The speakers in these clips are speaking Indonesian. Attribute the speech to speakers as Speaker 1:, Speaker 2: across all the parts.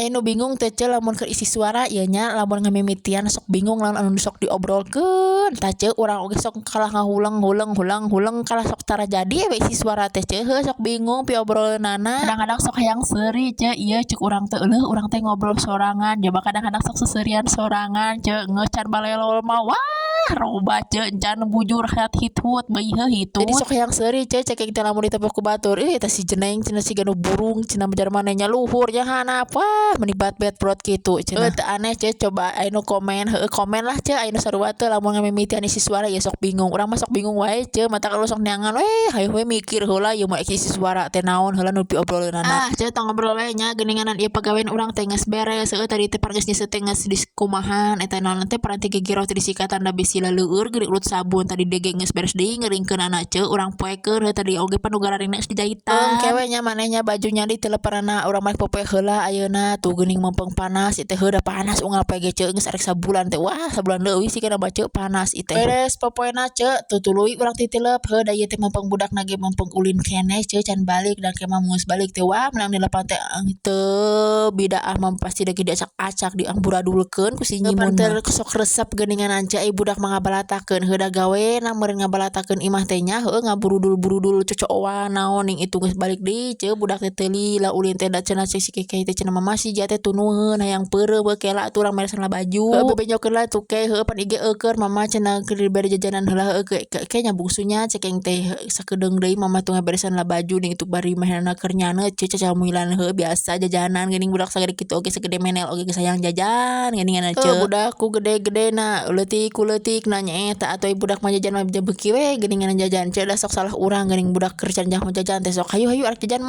Speaker 1: Anu bingung teh ce lamun keur isi suara ieu nya lamun ngamimitian sok bingung lamun anu sok diobrolkeun tah ce urang oge sok kalah ngahuleng kalah sok tara jadi we isi suara teh ce heuh sok bingung piobroleunana kadang-kadang sok hayang seuri ce ieu cek urang teh euleuh urang teh ngobrol sorangan coba kadang-kadang sok seseurian sorangan ce can balelol mah wah roba ce encan bujur hat hitut beuih heuh hitut jadi sok hayang seuri ce cek teh lamun ditepok ku batur tah si jeneng cenah si ganu burung cenah bejar manehnya luhur nya handap wah menibat bet brot kitu cenah teu aneh ce coba anu komen heueuh komen lah ce anu sarua teh lamun ngamimitian isi suara ya sok bingung urang mah sok bingung wae ce mata kalau sok neangan hayu we mikir heula ieu mah isi suara teh naon heula nu piobroleunana ce tong ngobrol we nya geuninganan ieu pagawean urang teh geus beres heueuh tadi teh pargeus nyeuseut teh geus diskumahan eta naon teh paranti gigiroh teh disikatan da bisi leleueur geuning urut sabun tadi dege geus beres deui ngeuringkeunana ce urang poekeun heueuh tadi oge panugararina geus dijahitan kewe nya manehnya bajunya di teu leparanna urang mah popoe heula ayeuna tuh geuning mempeng panas ieu teh heuh da panas unggal poe ge ce geus arek sabulan teh wah sabulan leuwih sih kana baca panas ieu teh beres popoena ce tuh tuluy urang titilep heuh da ieu teh mempeng budakna ge mempeng ulin keneh ce can balik dan kemah geus balik teh wah menang dilepan teh teu bidaah mah pasti da diacak-acak diamburadulkeun ku si nyimun teh sok resep geuninganan ce ai budak mah ngabalatakeun heuh da gawena meureun ngabalatakeun imah teh nya heueuh ngaburudul-burudul cocoowan naon ning itu geus balik deui ce budak teh teu lila ulin teh da cenah si kekeh teh cenah mama si ja teh tunuheun hayang peureuh beuh kela atuh urang meresan lah baju bebenyokeun lah tuh ke heueuh pan IG euker mama cenah keur dibere jajanan heula heueuh ke nya bungsunya cekeng teh sakedeung deui mama tuh ngaberesan lah baju ning itu bari mahenana keur nyaneut ce caca muilan heueuh biasa jajanan geuning budak sagede kitu oge sagede menel oge geus hayang jajan geuningan ce budak ku gede-gedena leutik ku leutik na nya eta atuh budak mah jajan mah beuki we geuningan jajan ce da sok salah urang geuning budak keur can jajan teh sok hayu arek jajan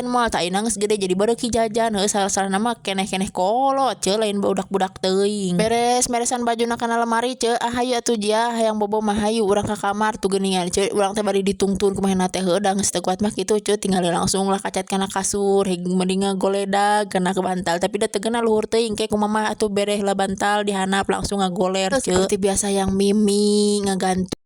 Speaker 1: moal tah ayeuna geus gede jadi baru ki jajan heueuh salah nama keneh-keneh kolot ce lain budak-budak teuing meresan bajuna kana lemari ce hayu atuh dia hayang bobo mah hayu urang ka kamar tuh geuningan ce urang teh bari ditungtun kumaha teh heueuh da geus teu kuat mah kitu ce tinggal langsung lah kacat kana kasur mending ngagoledag kana ke bantal tapi da teu geuna luhur teuing ke kumaha atuh bereh lah bantal dihandap langsung ngagoler ce seperti biasa yang mimi ngagantung